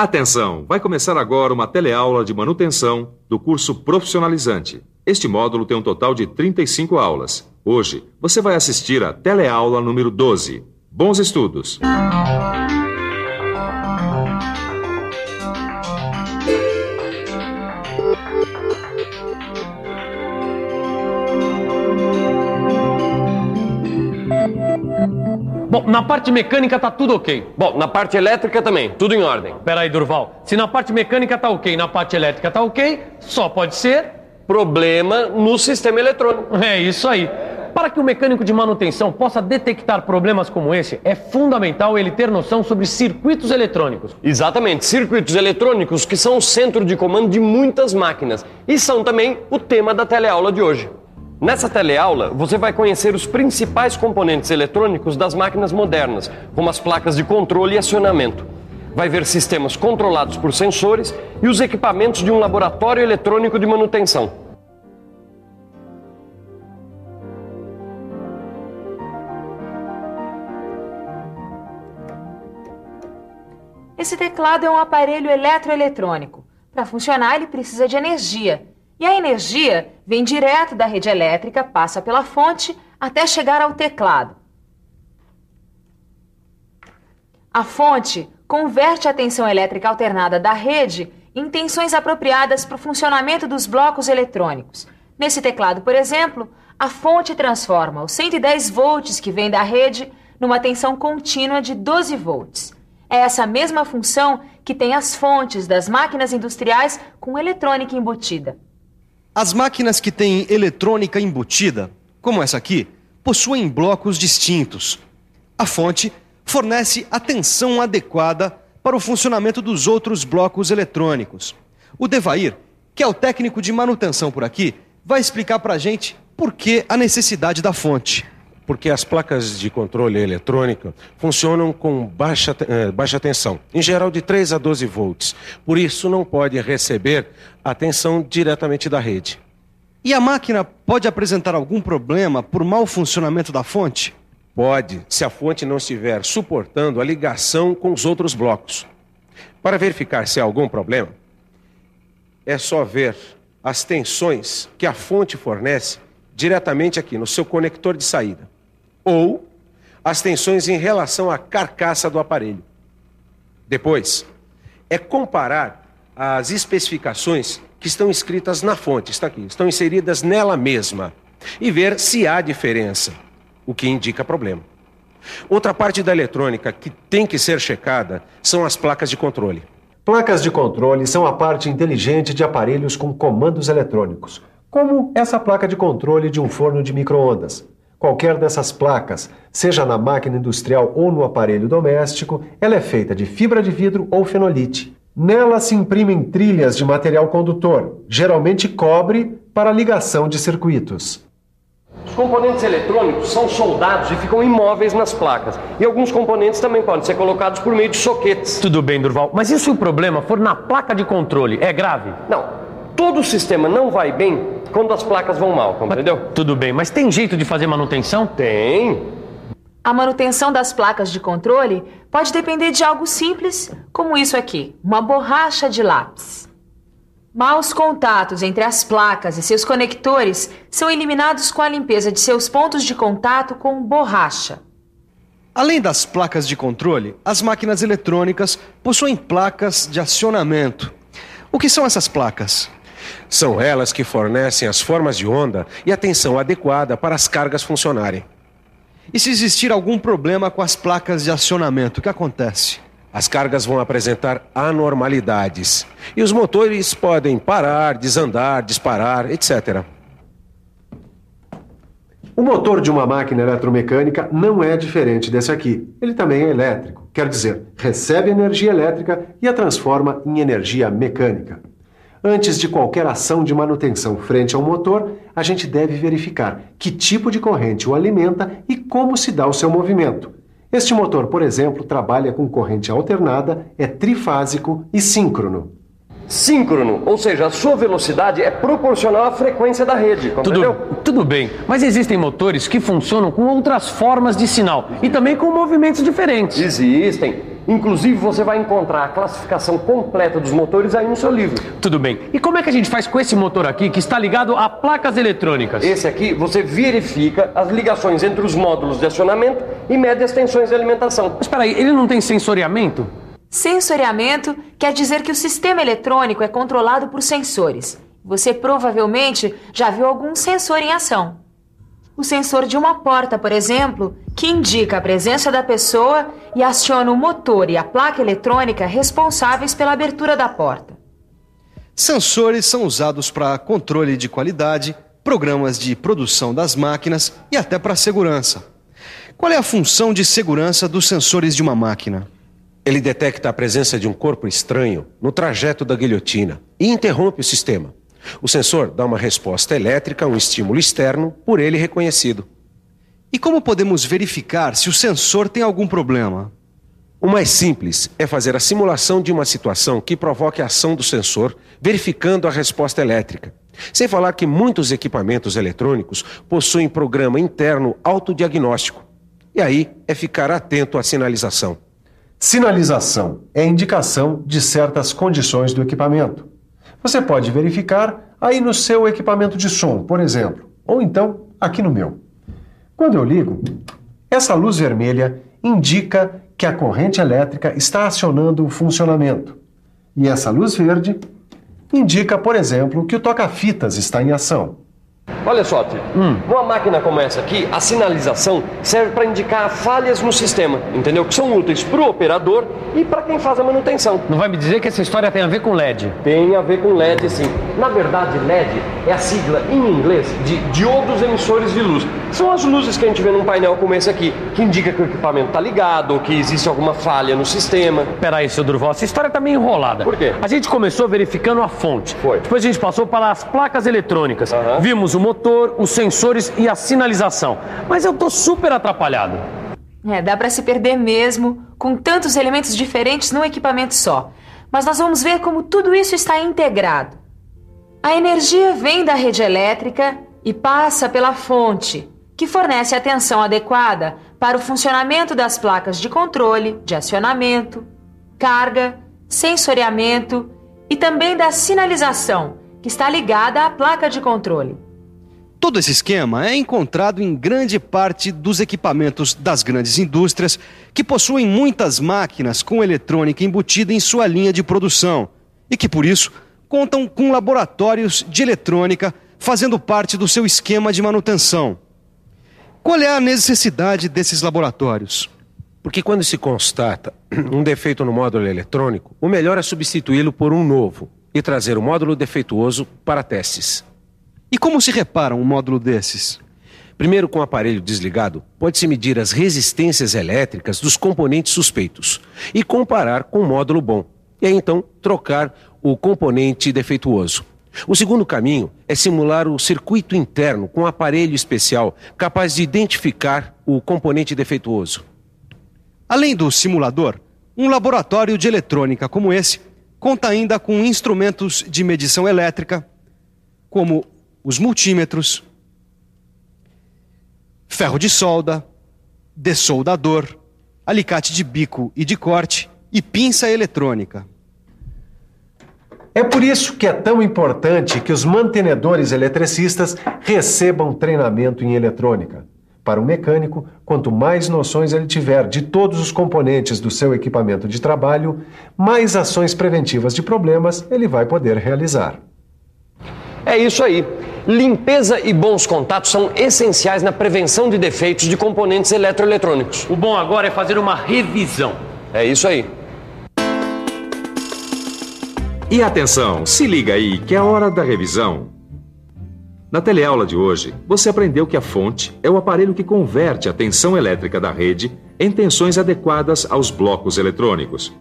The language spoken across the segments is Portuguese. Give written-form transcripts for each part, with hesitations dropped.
Atenção! Vai começar agora uma teleaula de manutenção do curso profissionalizante. Este módulo tem um total de 35 aulas. Hoje, você vai assistir a teleaula número 12. Bons estudos! Bom, na parte mecânica tá tudo ok. Bom, na parte elétrica também, tudo em ordem. Peraí, Durval. Se na parte mecânica tá ok, na parte elétrica tá ok, só pode ser... problema no sistema eletrônico. É isso aí. Para que o mecânico de manutenção possa detectar problemas como esse, é fundamental ele ter noção sobre circuitos eletrônicos. Exatamente, circuitos eletrônicos que são o centro de comando de muitas máquinas e são também o tema da teleaula de hoje. Nessa teleaula, você vai conhecer os principais componentes eletrônicos das máquinas modernas, como as placas de controle e acionamento. Vai ver sistemas controlados por sensores e os equipamentos de um laboratório eletrônico de manutenção. Esse teclado é um aparelho eletroeletrônico. Para funcionar, ele precisa de energia. E a energia vem direto da rede elétrica, passa pela fonte até chegar ao teclado. A fonte converte a tensão elétrica alternada da rede em tensões apropriadas para o funcionamento dos blocos eletrônicos. Nesse teclado, por exemplo, a fonte transforma os 110 volts que vem da rede numa tensão contínua de 12 volts. É essa mesma função que tem as fontes das máquinas industriais com eletrônica embutida. As máquinas que têm eletrônica embutida, como essa aqui, possuem blocos distintos. A fonte fornece a tensão adequada para o funcionamento dos outros blocos eletrônicos. O Devair, que é o técnico de manutenção por aqui, vai explicar para a gente por que a necessidade da fonte. Porque as placas de controle eletrônico funcionam com baixa tensão, em geral de 3 a 12 volts. Por isso não pode receber a tensão diretamente da rede. E a máquina pode apresentar algum problema por mau funcionamento da fonte? Pode, se a fonte não estiver suportando a ligação com os outros blocos. Para verificar se há algum problema, é só ver as tensões que a fonte fornece diretamente aqui no seu conector de saída, ou as tensões em relação à carcaça do aparelho. Depois, é comparar as especificações que estão escritas na fonte, está aqui, estão inseridas nela mesma, e ver se há diferença, o que indica problema. Outra parte da eletrônica que tem que ser checada são as placas de controle. Placas de controle são a parte inteligente de aparelhos com comandos eletrônicos, como essa placa de controle de um forno de micro-ondas. Qualquer dessas placas, seja na máquina industrial ou no aparelho doméstico, ela é feita de fibra de vidro ou fenolite. Nela se imprimem trilhas de material condutor, geralmente cobre, para ligação de circuitos. Os componentes eletrônicos são soldados e ficam imóveis nas placas. E alguns componentes também podem ser colocados por meio de soquetes. Tudo bem, Durval. Mas e se o problema for na placa de controle? É grave? Não. Todo o sistema não vai bem quando as placas vão mal, compreendeu? Tudo bem, mas tem jeito de fazer manutenção? Tem. A manutenção das placas de controle pode depender de algo simples, como isso aqui, uma borracha de lápis. Maus contatos entre as placas e seus conectores são eliminados com a limpeza de seus pontos de contato com borracha. Além das placas de controle, as máquinas eletrônicas possuem placas de acionamento. O que são essas placas? São elas que fornecem as formas de onda e a tensão adequada para as cargas funcionarem. E se existir algum problema com as placas de acionamento, o que acontece? As cargas vão apresentar anormalidades e os motores podem parar, desandar, disparar, etc. O motor de uma máquina eletromecânica não é diferente desse aqui. Ele também é elétrico, quer dizer, recebe energia elétrica e a transforma em energia mecânica. Antes de qualquer ação de manutenção frente ao motor, a gente deve verificar que tipo de corrente o alimenta e como se dá o seu movimento. Este motor, por exemplo, trabalha com corrente alternada, é trifásico e síncrono. Síncrono, ou seja, a sua velocidade é proporcional à frequência da rede, compreendeu? Tudo bem, mas existem motores que funcionam com outras formas de sinal e também com movimentos diferentes. Existem. Inclusive, você vai encontrar a classificação completa dos motores aí no seu livro. Tudo bem. E como é que a gente faz com esse motor aqui que está ligado a placas eletrônicas? Esse aqui, você verifica as ligações entre os módulos de acionamento e mede as tensões de alimentação. Mas espera aí, ele não tem sensoriamento? Sensoriamento quer dizer que o sistema eletrônico é controlado por sensores. Você provavelmente já viu algum sensor em ação. O sensor de uma porta, por exemplo, que indica a presença da pessoa e aciona o motor e a placa eletrônica responsáveis pela abertura da porta. Sensores são usados para controle de qualidade, programas de produção das máquinas e até para segurança. Qual é a função de segurança dos sensores de uma máquina? Ele detecta a presença de um corpo estranho no trajeto da guilhotina e interrompe o sistema. O sensor dá uma resposta elétrica a um estímulo externo por ele reconhecido. E como podemos verificar se o sensor tem algum problema? O mais simples é fazer a simulação de uma situação que provoque a ação do sensor, verificando a resposta elétrica. Sem falar que muitos equipamentos eletrônicos possuem programa interno autodiagnóstico. E aí é ficar atento à sinalização. Sinalização é indicação de certas condições do equipamento. Você pode verificar aí no seu equipamento de som, por exemplo, ou então aqui no meu. Quando eu ligo, essa luz vermelha indica que a corrente elétrica está acionando o funcionamento. E essa luz verde indica, por exemplo, que o toca-fitas está em ação. Olha só, tio. Numa máquina como essa aqui, a sinalização serve para indicar falhas no sistema, entendeu? Que são úteis para o operador e para quem faz a manutenção. Não vai me dizer que essa história tem a ver com LED? Tem a ver com LED, sim. Na verdade, LED é a sigla em inglês de diodos emissores de luz. São as luzes que a gente vê num painel como esse aqui, que indica que o equipamento está ligado ou que existe alguma falha no sistema. Peraí, seu Durval, essa história tá meio enrolada. Por quê? A gente começou verificando a fonte. Foi. Depois a gente passou para as placas eletrônicas. Vimos o motor, os sensores e a sinalização. Mas eu tô super atrapalhado. Dá para se perder mesmo, com tantos elementos diferentes num equipamento só. Mas nós vamos ver como tudo isso está integrado. A energia vem da rede elétrica e passa pela fonte, que fornece a tensão adequada para o funcionamento das placas de controle, de acionamento, carga, sensoriamento e também da sinalização, que está ligada à placa de controle. Todo esse esquema é encontrado em grande parte dos equipamentos das grandes indústrias que possuem muitas máquinas com eletrônica embutida em sua linha de produção e que, por isso, contam com laboratórios de eletrônica fazendo parte do seu esquema de manutenção. Qual é a necessidade desses laboratórios? Porque quando se constata um defeito no módulo eletrônico, o melhor é substituí-lo por um novo e trazer o módulo defeituoso para testes. E como se repara um módulo desses? Primeiro, com o aparelho desligado, pode-se medir as resistências elétricas dos componentes suspeitos e comparar com o módulo bom. E aí, então, trocar o componente defeituoso. O segundo caminho é simular o circuito interno com um aparelho especial capaz de identificar o componente defeituoso. Além do simulador, um laboratório de eletrônica como esse conta ainda com instrumentos de medição elétrica, como os multímetros, ferro de solda, dessoldador, alicate de bico e de corte e pinça eletrônica. É por isso que é tão importante que os mantenedores eletricistas recebam treinamento em eletrônica. Para o mecânico, quanto mais noções ele tiver de todos os componentes do seu equipamento de trabalho, mais ações preventivas de problemas ele vai poder realizar. É isso aí. Limpeza e bons contatos são essenciais na prevenção de defeitos de componentes eletroeletrônicos. O bom agora é fazer uma revisão. É isso aí. E atenção, se liga aí que é a hora da revisão. Na teleaula de hoje, você aprendeu que a fonte é o aparelho que converte a tensão elétrica da rede em tensões adequadas aos blocos eletrônicos.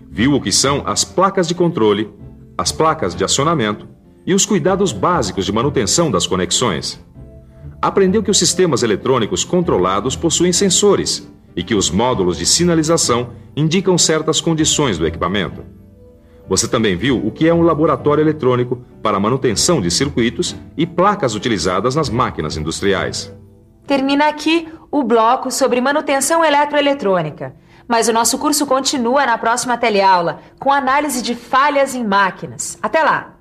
Viu o que são as placas de controle, as placas de acionamento e os cuidados básicos de manutenção das conexões. Aprendeu que os sistemas eletrônicos controlados possuem sensores e que os módulos de sinalização indicam certas condições do equipamento. Você também viu o que é um laboratório eletrônico para a manutenção de circuitos e placas utilizadas nas máquinas industriais. Termina aqui o bloco sobre manutenção eletroeletrônica. Mas o nosso curso continua na próxima teleaula, com análise de falhas em máquinas. Até lá!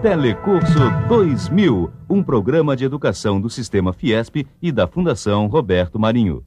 Telecurso 2000, um programa de educação do Sistema Fiesp e da Fundação Roberto Marinho.